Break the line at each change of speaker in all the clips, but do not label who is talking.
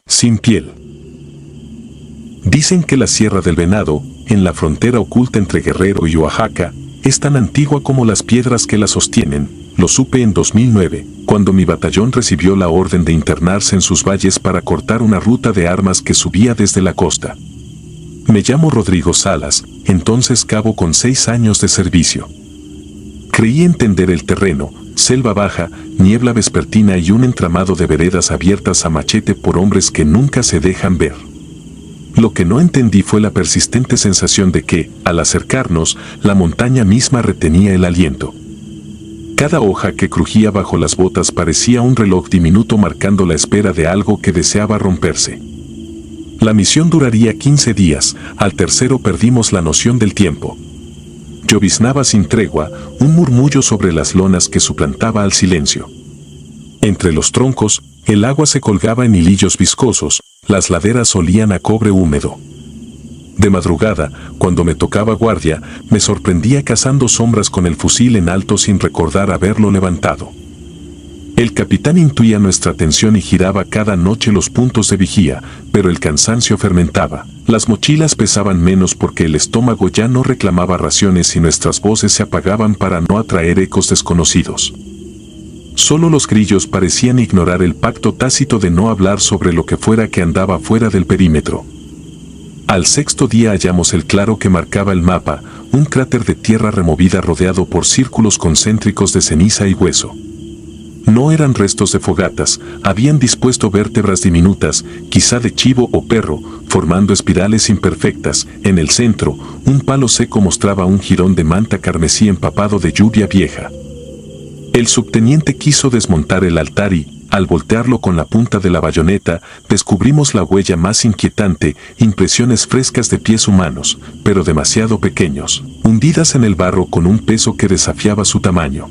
Sin piel. Dicen que la Sierra del Venado, en la frontera oculta entre Guerrero y Oaxaca, es tan antigua como las piedras que la sostienen. Lo supe en 2009, cuando mi batallón recibió la orden de internarse en sus valles para cortar una ruta de armas que subía desde la costa. Me llamo Rodrigo Salas, entonces cabo con 6 años de servicio. Creí entender el terreno, selva baja, niebla vespertina y un entramado de veredas abiertas a machete por hombres que nunca se dejan ver. Lo que no entendí fue la persistente sensación de que, al acercarnos, la montaña misma retenía el aliento. Cada hoja que crujía bajo las botas parecía un reloj diminuto marcando la espera de algo que deseaba romperse. La misión duraría 15 días, al tercero perdimos la noción del tiempo. Lloviznaba sin tregua, un murmullo sobre las lonas que suplantaba al silencio. Entre los troncos, el agua se colgaba en hilillos viscosos, las laderas olían a cobre húmedo. De madrugada, cuando me tocaba guardia, me sorprendía cazando sombras con el fusil en alto sin recordar haberlo levantado. El capitán intuía nuestra atención y giraba cada noche los puntos de vigía, pero el cansancio fermentaba. Las mochilas pesaban menos porque el estómago ya no reclamaba raciones y nuestras voces se apagaban para no atraer ecos desconocidos. Solo los grillos parecían ignorar el pacto tácito de no hablar sobre lo que fuera que andaba fuera del perímetro. Al sexto día hallamos el claro que marcaba el mapa, un cráter de tierra removida rodeado por círculos concéntricos de ceniza y hueso. No eran restos de fogatas, habían dispuesto vértebras diminutas, quizá de chivo o perro, formando espirales imperfectas. En el centro, un palo seco mostraba un jirón de manta carmesí empapado de lluvia vieja. El subteniente quiso desmontar el altar y, al voltearlo con la punta de la bayoneta, descubrimos la huella más inquietante, impresiones frescas de pies humanos, pero demasiado pequeños, hundidas en el barro con un peso que desafiaba su tamaño.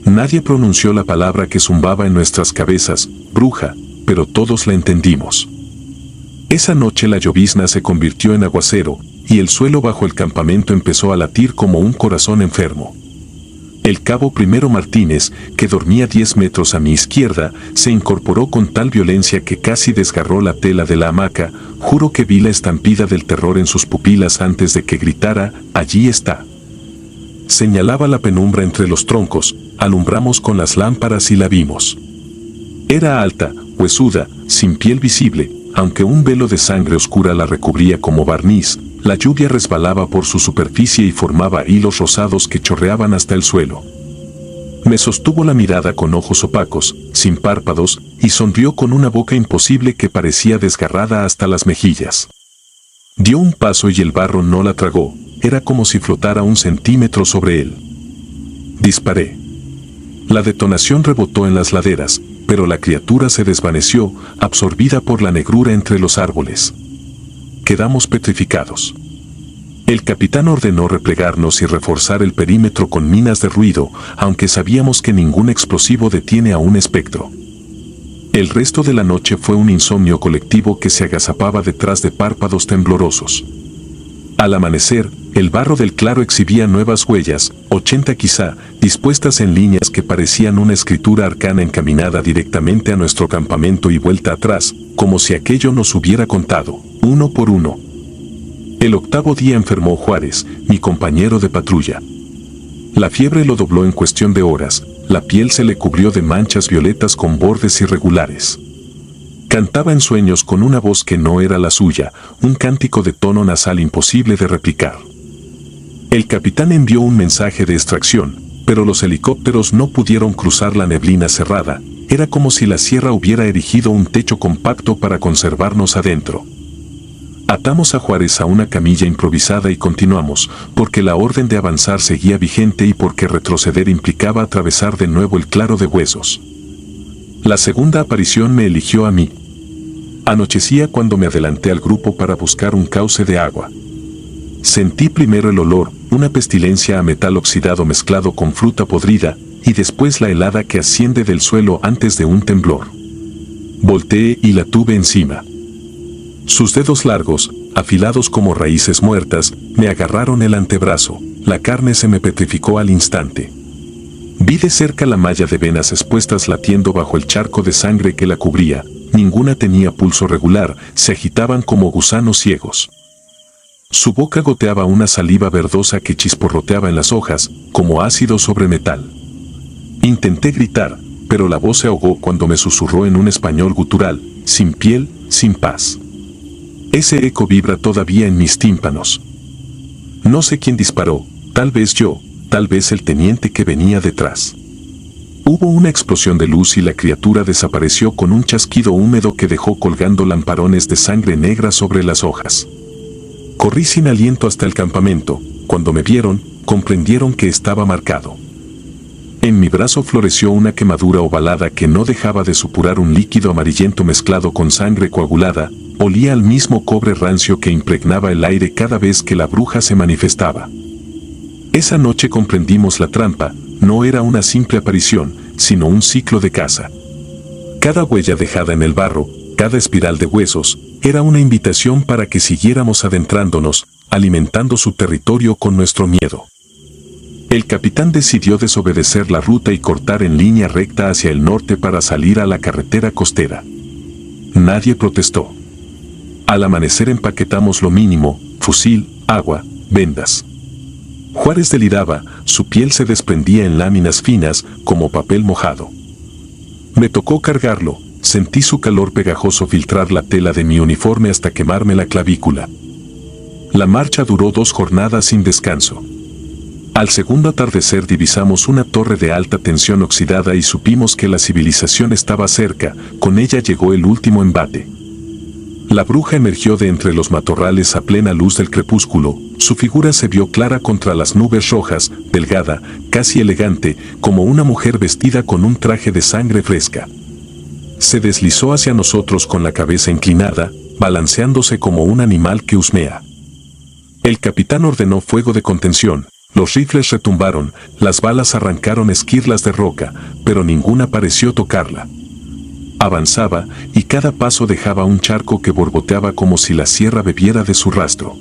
Nadie pronunció la palabra que zumbaba en nuestras cabezas, bruja, pero todos la entendimos. Esa noche la llovizna se convirtió en aguacero, y el suelo bajo el campamento empezó a latir como un corazón enfermo. El cabo Primero Martínez, que dormía 10 metros a mi izquierda, se incorporó con tal violencia que casi desgarró la tela de la hamaca. Juro que vi la estampida del terror en sus pupilas antes de que gritara, «Allí está». Señalaba la penumbra entre los troncos, alumbramos con las lámparas y la vimos. Era alta, huesuda, sin piel visible, aunque un velo de sangre oscura la recubría como barniz. La lluvia resbalaba por su superficie y formaba hilos rosados que chorreaban hasta el suelo. Me sostuvo la mirada con ojos opacos, sin párpados, y sonrió con una boca imposible que parecía desgarrada hasta las mejillas. Dio un paso y el barro no la tragó, era como si flotara 1 centímetro sobre él. Disparé. La detonación rebotó en las laderas, pero la criatura se desvaneció, absorbida por la negrura entre los árboles. Quedamos petrificados. El capitán ordenó replegarnos y reforzar el perímetro con minas de ruido, aunque sabíamos que ningún explosivo detiene a un espectro. El resto de la noche fue un insomnio colectivo que se agazapaba detrás de párpados temblorosos. Al amanecer, el barro del claro exhibía nuevas huellas, 80 quizá, dispuestas en líneas que parecían una escritura arcana encaminada directamente a nuestro campamento y vuelta atrás, como si aquello nos hubiera contado, uno por uno. El 8º día enfermó Juárez, mi compañero de patrulla. La fiebre lo dobló en cuestión de horas, la piel se le cubrió de manchas violetas con bordes irregulares. Cantaba en sueños con una voz que no era la suya, un cántico de tono nasal imposible de replicar. El capitán envió un mensaje de extracción, pero los helicópteros no pudieron cruzar la neblina cerrada. Era como si la sierra hubiera erigido un techo compacto para conservarnos adentro. Atamos a Juárez a una camilla improvisada y continuamos, porque la orden de avanzar seguía vigente y porque retroceder implicaba atravesar de nuevo el claro de huesos. La segunda aparición me eligió a mí. Anochecía cuando me adelanté al grupo para buscar un cauce de agua. Sentí primero el olor, una pestilencia a metal oxidado mezclado con fruta podrida, y después la helada que asciende del suelo antes de un temblor. Volteé y la tuve encima. Sus dedos largos, afilados como raíces muertas, me agarraron el antebrazo. La carne se me petrificó al instante. Vi de cerca la malla de venas expuestas latiendo bajo el charco de sangre que la cubría. Ninguna tenía pulso regular, se agitaban como gusanos ciegos. Su boca goteaba una saliva verdosa que chisporroteaba en las hojas, como ácido sobre metal. Intenté gritar, pero la voz se ahogó cuando me susurró en un español gutural: sin piel, sin paz. Ese eco vibra todavía en mis tímpanos. No sé quién disparó, tal vez yo, tal vez el teniente que venía detrás. Hubo una explosión de luz y la criatura desapareció con un chasquido húmedo que dejó colgando lamparones de sangre negra sobre las hojas. Corrí sin aliento hasta el campamento. Cuando me vieron, comprendieron que estaba marcado. En mi brazo floreció una quemadura ovalada que no dejaba de supurar un líquido amarillento mezclado con sangre coagulada. Olía al mismo cobre rancio que impregnaba el aire cada vez que la bruja se manifestaba. Esa noche comprendimos la trampa. No era una simple aparición, sino un ciclo de caza. Cada huella dejada en el barro, cada espiral de huesos, era una invitación para que siguiéramos adentrándonos, alimentando su territorio con nuestro miedo. El capitán decidió desobedecer la ruta y cortar en línea recta hacia el norte para salir a la carretera costera. Nadie protestó. Al amanecer empaquetamos lo mínimo: fusil, agua, vendas. Juárez deliraba, su piel se desprendía en láminas finas como papel mojado. Me tocó cargarlo, sentí su calor pegajoso filtrar la tela de mi uniforme hasta quemarme la clavícula. La marcha duró 2 jornadas sin descanso. Al segundo atardecer divisamos una torre de alta tensión oxidada y supimos que la civilización estaba cerca. Con ella llegó el último embate. La bruja emergió de entre los matorrales a plena luz del crepúsculo. Su figura se vio clara contra las nubes rojas, delgada, casi elegante, como una mujer vestida con un traje de sangre fresca. Se deslizó hacia nosotros con la cabeza inclinada, balanceándose como un animal que husmea. El capitán ordenó fuego de contención. Los rifles retumbaron, las balas arrancaron esquirlas de roca, pero ninguna pareció tocarla. Avanzaba, y cada paso dejaba un charco que borboteaba como si la sierra bebiera de su rastro.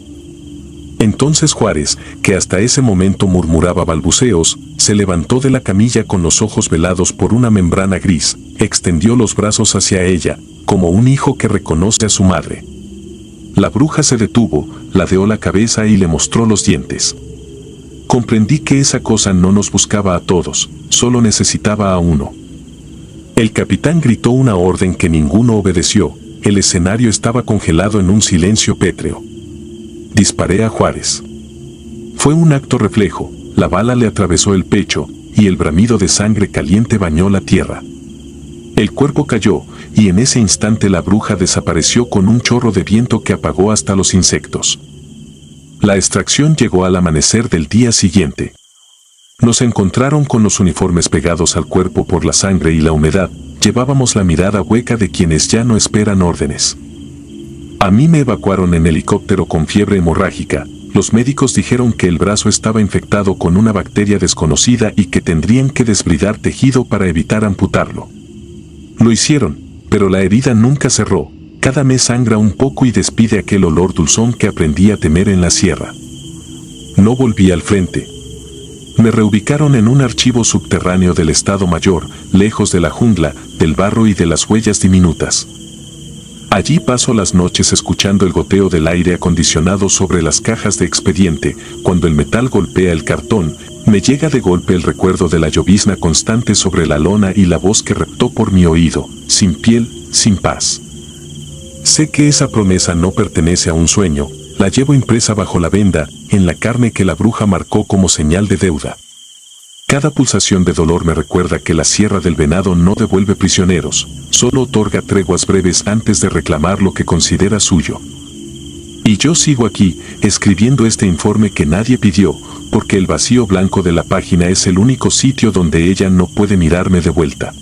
Entonces Juárez, que hasta ese momento murmuraba balbuceos, se levantó de la camilla con los ojos velados por una membrana gris, extendió los brazos hacia ella, como un hijo que reconoce a su madre. La bruja se detuvo, ladeó la cabeza y le mostró los dientes. Comprendí que esa cosa no nos buscaba a todos, solo necesitaba a uno. El capitán gritó una orden que ninguno obedeció. El escenario estaba congelado en un silencio pétreo. Disparé a Juárez. Fue un acto reflejo, la bala le atravesó el pecho, y el bramido de sangre caliente bañó la tierra. El cuerpo cayó, y en ese instante la bruja desapareció con un chorro de viento que apagó hasta los insectos. La extracción llegó al amanecer del día siguiente. Nos encontraron con los uniformes pegados al cuerpo por la sangre y la humedad. Llevábamos la mirada hueca de quienes ya no esperan órdenes. A mí me evacuaron en helicóptero con fiebre hemorrágica. Los médicos dijeron que el brazo estaba infectado con una bacteria desconocida y que tendrían que desbridar tejido para evitar amputarlo. Lo hicieron, pero la herida nunca cerró. Cada mes sangra un poco y despide aquel olor dulzón que aprendí a temer en la sierra. No volví al frente. Me reubicaron en un archivo subterráneo del Estado Mayor, lejos de la jungla, del barro y de las huellas diminutas. Allí paso las noches escuchando el goteo del aire acondicionado sobre las cajas de expediente. Cuando el metal golpea el cartón, me llega de golpe el recuerdo de la llovizna constante sobre la lona y la voz que reptó por mi oído: sin piel, sin paz. Sé que esa promesa no pertenece a un sueño, la llevo impresa bajo la venda, en la carne que la bruja marcó como señal de deuda. Cada pulsación de dolor me recuerda que la Sierra del Venado no devuelve prisioneros, solo otorga treguas breves antes de reclamar lo que considera suyo. Y yo sigo aquí, escribiendo este informe que nadie pidió, porque el vacío blanco de la página es el único sitio donde ella no puede mirarme de vuelta.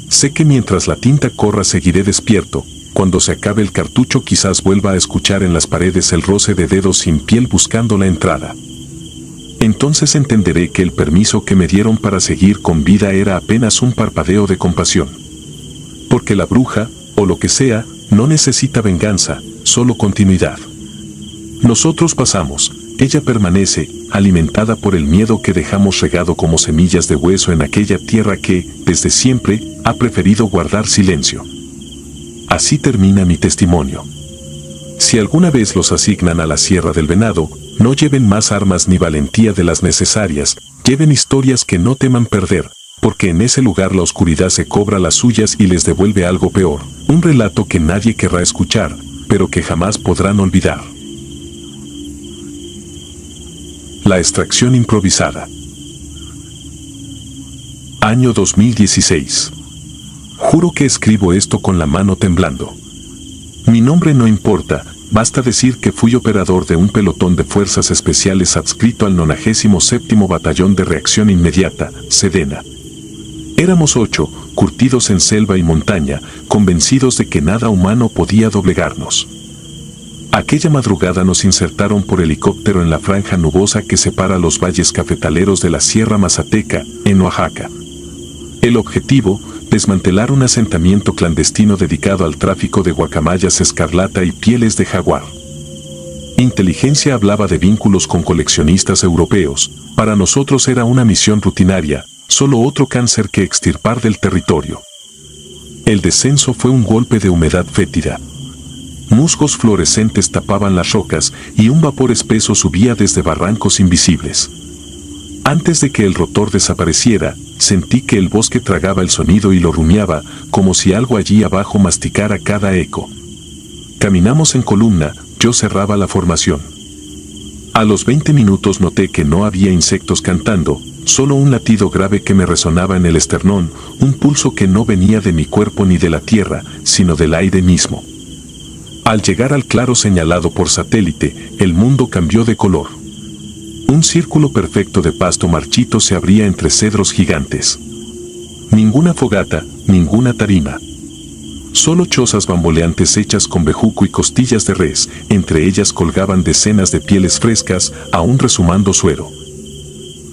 Sé que mientras la tinta corra seguiré despierto. Cuando se acabe el cartucho quizás vuelva a escuchar en las paredes el roce de dedos sin piel buscando la entrada. Entonces entenderé que el permiso que me dieron para seguir con vida era apenas un parpadeo de compasión. Porque la bruja, o lo que sea, no necesita venganza, solo continuidad. Nosotros pasamos, ella permanece, alimentada por el miedo que dejamos regado como semillas de hueso en aquella tierra que, desde siempre, ha preferido guardar silencio. Así termina mi testimonio. Si alguna vez los asignan a la Sierra del Venado, no lleven más armas ni valentía de las necesarias, lleven historias que no teman perder, porque en ese lugar la oscuridad se cobra las suyas y les devuelve algo peor, un relato que nadie querrá escuchar, pero que jamás podrán olvidar. La extracción improvisada. Año 2016. Juro que escribo esto con la mano temblando. Mi nombre no importa, basta decir que fui operador de un pelotón de fuerzas especiales adscrito al 97º Batallón de Reacción Inmediata, Sedena. Éramos 8, curtidos en selva y montaña, convencidos de que nada humano podía doblegarnos. Aquella madrugada nos insertaron por helicóptero en la franja nubosa que separa los valles cafetaleros de la Sierra Mazateca, en Oaxaca. El objetivo, desmantelar un asentamiento clandestino dedicado al tráfico de guacamayas escarlata y pieles de jaguar. Inteligencia hablaba de vínculos con coleccionistas europeos, para nosotros era una misión rutinaria, solo otro cáncer que extirpar del territorio. El descenso fue un golpe de humedad fétida. Musgos fluorescentes tapaban las rocas y un vapor espeso subía desde barrancos invisibles. Antes de que el rotor desapareciera, sentí que el bosque tragaba el sonido y lo rumiaba, como si algo allí abajo masticara cada eco. Caminamos en columna, yo cerraba la formación. A los 20 minutos noté que no había insectos cantando, solo un latido grave que me resonaba en el esternón, un pulso que no venía de mi cuerpo ni de la tierra, sino del aire mismo. Al llegar al claro señalado por satélite, el mundo cambió de color. Un círculo perfecto de pasto marchito se abría entre cedros gigantes. Ninguna fogata, ninguna tarima. Solo chozas bamboleantes hechas con bejuco y costillas de res, entre ellas colgaban decenas de pieles frescas, aún resumando suero.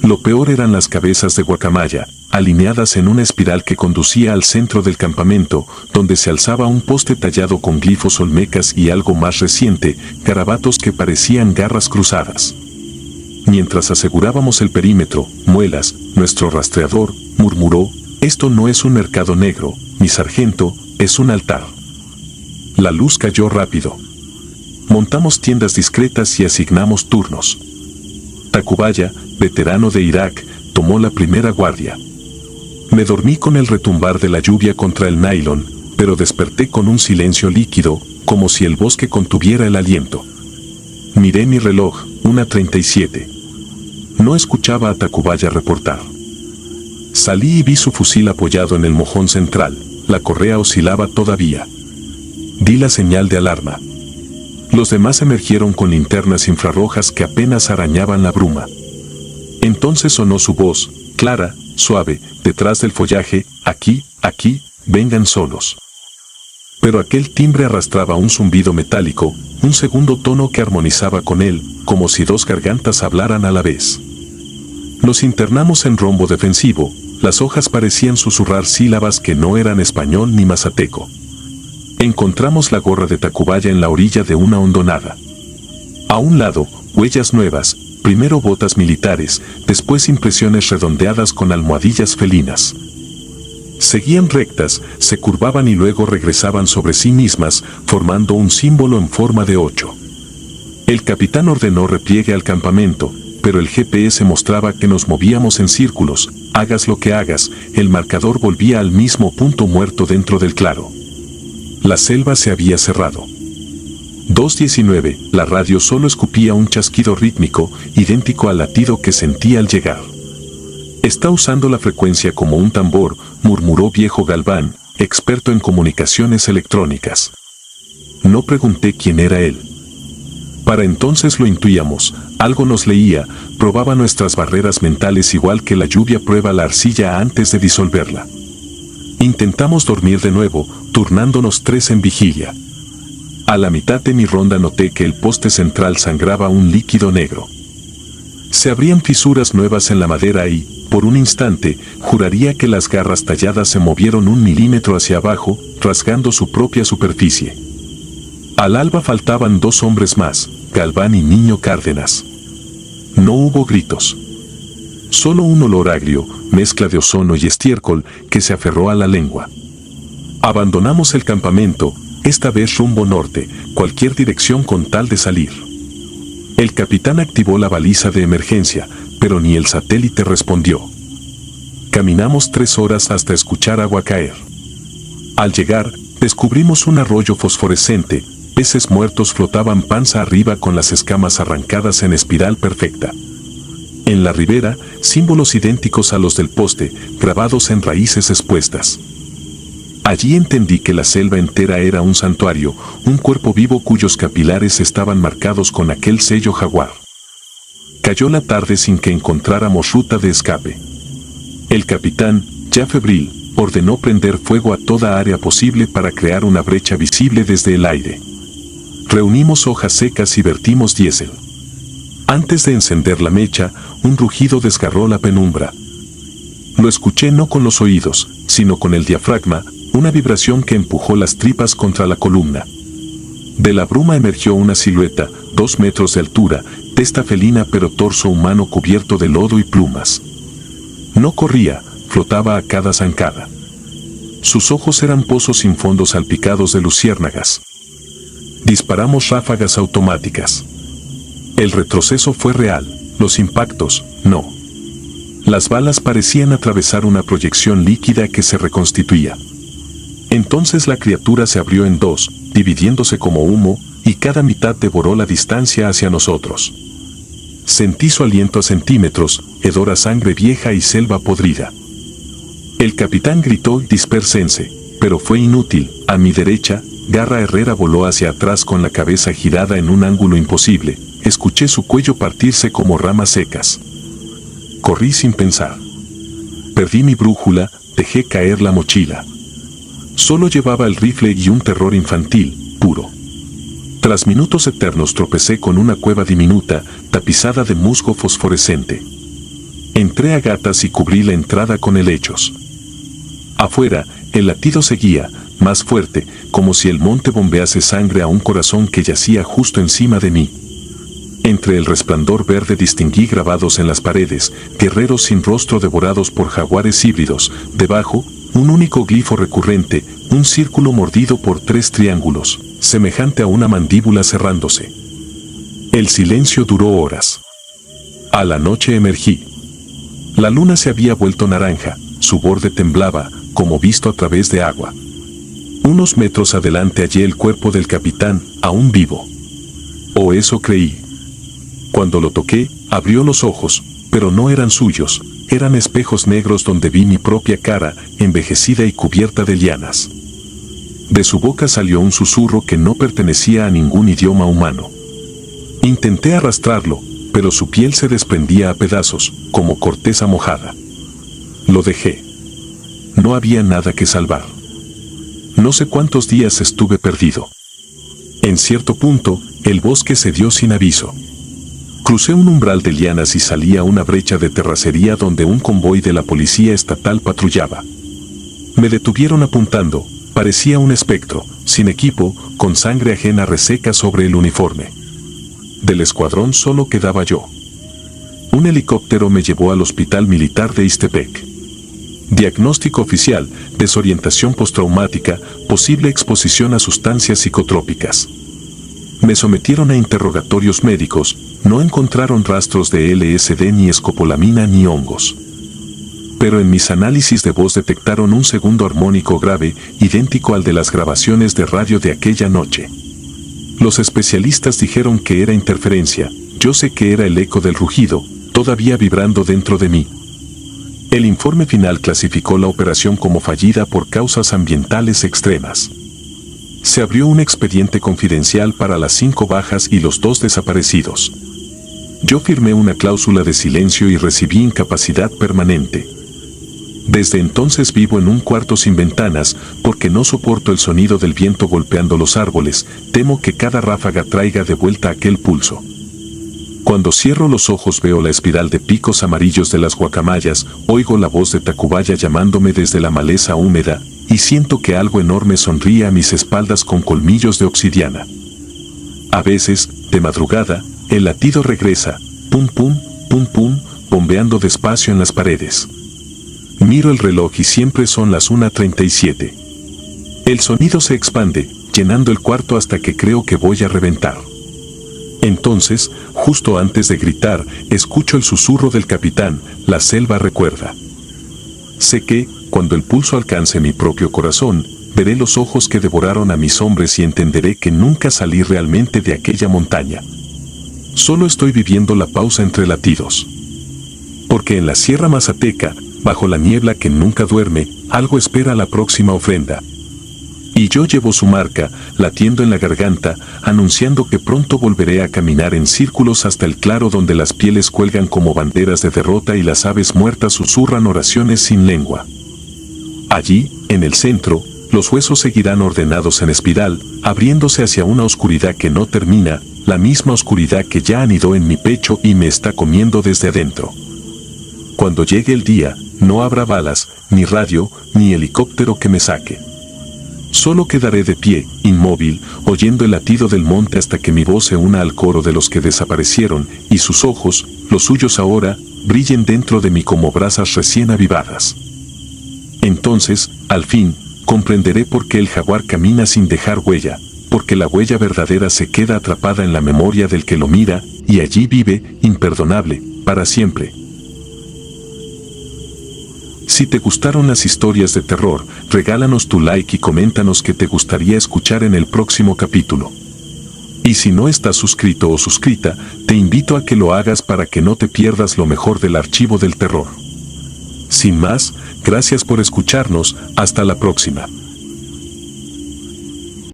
Lo peor eran las cabezas de guacamaya, alineadas en una espiral que conducía al centro del campamento, donde se alzaba un poste tallado con glifos olmecas y algo más reciente, garabatos que parecían garras cruzadas. Mientras asegurábamos el perímetro, Muelas, nuestro rastreador, murmuró: «Esto no es un mercado negro, mi sargento, es un altar». La luz cayó rápido. Montamos tiendas discretas y asignamos turnos. Tacubaya, veterano de Irak, tomó la primera guardia. Me dormí con el retumbar de la lluvia contra el nylon, pero desperté con un silencio líquido, como si el bosque contuviera el aliento. Miré mi reloj, 1:37. No escuchaba a Tacubaya reportar. Salí y vi su fusil apoyado en el mojón central, la correa oscilaba todavía. Di la señal de alarma. Los demás emergieron con linternas infrarrojas que apenas arañaban la bruma. Entonces sonó su voz, clara, suave, detrás del follaje: «Aquí, aquí, vengan solos». Pero aquel timbre arrastraba un zumbido metálico, un segundo tono que armonizaba con él, como si dos gargantas hablaran a la vez. Nos internamos en rombo defensivo, las hojas parecían susurrar sílabas que no eran español ni mazateco. Encontramos la gorra de Tacubaya en la orilla de una hondonada. A un lado, huellas nuevas, primero botas militares, después impresiones redondeadas con almohadillas felinas. Seguían rectas, se curvaban y luego regresaban sobre sí mismas, formando un símbolo en forma de 8. El capitán ordenó repliegue al campamento, pero el GPS mostraba que nos movíamos en círculos. Hagas lo que hagas, el marcador volvía al mismo punto muerto dentro del claro. La selva se había cerrado. 2:19, la radio solo escupía un chasquido rítmico, idéntico al latido que sentí al llegar. «Está usando la frecuencia como un tambor», murmuró Viejo Galván, experto en comunicaciones electrónicas. No pregunté quién era él. Para entonces lo intuíamos, algo nos leía, probaba nuestras barreras mentales igual que la lluvia prueba la arcilla antes de disolverla. Intentamos dormir de nuevo, turnándonos 3 en vigilia. A la mitad de mi ronda noté que el poste central sangraba un líquido negro. Se abrían fisuras nuevas en la madera y, por un instante, juraría que las garras talladas se movieron 1 milímetro hacia abajo, rasgando su propia superficie. Al alba faltaban 2 hombres más, Galván y Niño Cárdenas. No hubo gritos. Solo un olor agrio, mezcla de ozono y estiércol, que se aferró a la lengua. Abandonamos el campamento, esta vez rumbo norte, cualquier dirección con tal de salir. El capitán activó la baliza de emergencia, pero ni el satélite respondió. Caminamos 3 horas hasta escuchar agua caer. Al llegar, descubrimos un arroyo fosforescente, peces muertos flotaban panza arriba con las escamas arrancadas en espiral perfecta. En la ribera, símbolos idénticos a los del poste, grabados en raíces expuestas. Allí entendí que la selva entera era un santuario, un cuerpo vivo cuyos capilares estaban marcados con aquel sello jaguar. Cayó la tarde sin que encontráramos ruta de escape. El capitán, ya febril, ordenó prender fuego a toda área posible para crear una brecha visible desde el aire. Reunimos hojas secas y vertimos diésel. Antes de encender la mecha, un rugido desgarró la penumbra. Lo escuché no con los oídos, sino con el diafragma, una vibración que empujó las tripas contra la columna. De la bruma emergió una silueta, 2 metros de altura, testa felina pero torso humano cubierto de lodo y plumas. No corría, flotaba a cada zancada. Sus ojos eran pozos sin fondo salpicados de luciérnagas. Disparamos ráfagas automáticas. El retroceso fue real, los impactos, no. Las balas parecían atravesar una proyección líquida que se reconstituía. Entonces la criatura se abrió en 2, dividiéndose como humo, y cada mitad devoró la distancia hacia nosotros. Sentí su aliento a centímetros, hedor a sangre vieja y selva podrida. El capitán gritó: «Dispérsense», pero fue inútil. A mi derecha, Garra Herrera voló hacia atrás con la cabeza girada en un ángulo imposible. Escuché su cuello partirse como ramas secas. Corrí sin pensar. Perdí mi brújula, dejé caer la mochila. Solo llevaba el rifle y un terror infantil, puro. Tras minutos eternos tropecé con una cueva diminuta, tapizada de musgo fosforescente. Entré a gatas y cubrí la entrada con helechos. Afuera, el latido seguía, más fuerte, como si el monte bombease sangre a un corazón que yacía justo encima de mí. Entre el resplandor verde distinguí grabados en las paredes, guerreros sin rostro devorados por jaguares híbridos, debajo, un único glifo recurrente, un círculo mordido por 3 triángulos, semejante a una mandíbula cerrándose. El silencio duró horas. A la noche emergí. La luna se había vuelto naranja, su borde temblaba, como visto a través de agua. Unos metros adelante hallé el cuerpo del capitán, aún vivo. O eso creí. Cuando lo toqué, abrió los ojos, pero no eran suyos, eran espejos negros donde vi mi propia cara, envejecida y cubierta de lianas. De su boca salió un susurro que no pertenecía a ningún idioma humano. Intenté arrastrarlo, pero su piel se desprendía a pedazos, como corteza mojada. Lo dejé. No había nada que salvar. No sé cuántos días estuve perdido. En cierto punto, el bosque cedió sin aviso. Crucé un umbral de lianas y salí a una brecha de terracería donde un convoy de la policía estatal patrullaba. Me detuvieron apuntando, parecía un espectro, sin equipo, con sangre ajena reseca sobre el uniforme. Del escuadrón solo quedaba yo. Un helicóptero me llevó al hospital militar de Ixtepec. Diagnóstico oficial: desorientación postraumática, posible exposición a sustancias psicotrópicas. Me sometieron a interrogatorios médicos, no encontraron rastros de LSD ni escopolamina ni hongos. Pero en mis análisis de voz detectaron un segundo armónico grave, idéntico al de las grabaciones de radio de aquella noche. Los especialistas dijeron que era interferencia, yo sé que era el eco del rugido, todavía vibrando dentro de mí. El informe final clasificó la operación como fallida por causas ambientales extremas. Se abrió un expediente confidencial para las 5 bajas y los 2 desaparecidos. Yo firmé una cláusula de silencio y recibí incapacidad permanente. Desde entonces vivo en un cuarto sin ventanas, porque no soporto el sonido del viento golpeando los árboles, temo que cada ráfaga traiga de vuelta aquel pulso. Cuando cierro los ojos veo la espiral de picos amarillos de las guacamayas, oigo la voz de Tacubaya llamándome desde la maleza húmeda, y siento que algo enorme sonríe a mis espaldas con colmillos de obsidiana. A veces, de madrugada, el latido regresa, pum pum, pum pum, bombeando despacio en las paredes. Miro el reloj y siempre son las 1:37. El sonido se expande, llenando el cuarto hasta que creo que voy a reventar. Entonces, justo antes de gritar, escucho el susurro del capitán, la selva recuerda. Sé que, cuando el pulso alcance mi propio corazón, veré los ojos que devoraron a mis hombres y entenderé que nunca salí realmente de aquella montaña. Solo estoy viviendo la pausa entre latidos. Porque en la Sierra Mazateca, bajo la niebla que nunca duerme, algo espera la próxima ofrenda. Y yo llevo su marca, latiendo en la garganta, anunciando que pronto volveré a caminar en círculos hasta el claro donde las pieles cuelgan como banderas de derrota y las aves muertas susurran oraciones sin lengua. Allí, en el centro, los huesos seguirán ordenados en espiral, abriéndose hacia una oscuridad que no termina, la misma oscuridad que ya anidó en mi pecho y me está comiendo desde adentro. Cuando llegue el día, no habrá balas, ni radio, ni helicóptero que me saque. Solo quedaré de pie, inmóvil, oyendo el latido del monte hasta que mi voz se una al coro de los que desaparecieron, y sus ojos, los suyos ahora, brillen dentro de mí como brasas recién avivadas. Entonces, al fin, comprenderé por qué el jaguar camina sin dejar huella, porque la huella verdadera se queda atrapada en la memoria del que lo mira, y allí vive, imperdonable, para siempre. Si te gustaron las historias de terror, regálanos tu like y coméntanos qué te gustaría escuchar en el próximo capítulo. Y si no estás suscrito o suscrita, te invito a que lo hagas para que no te pierdas lo mejor del archivo del terror. Sin más, gracias por escucharnos, hasta la próxima.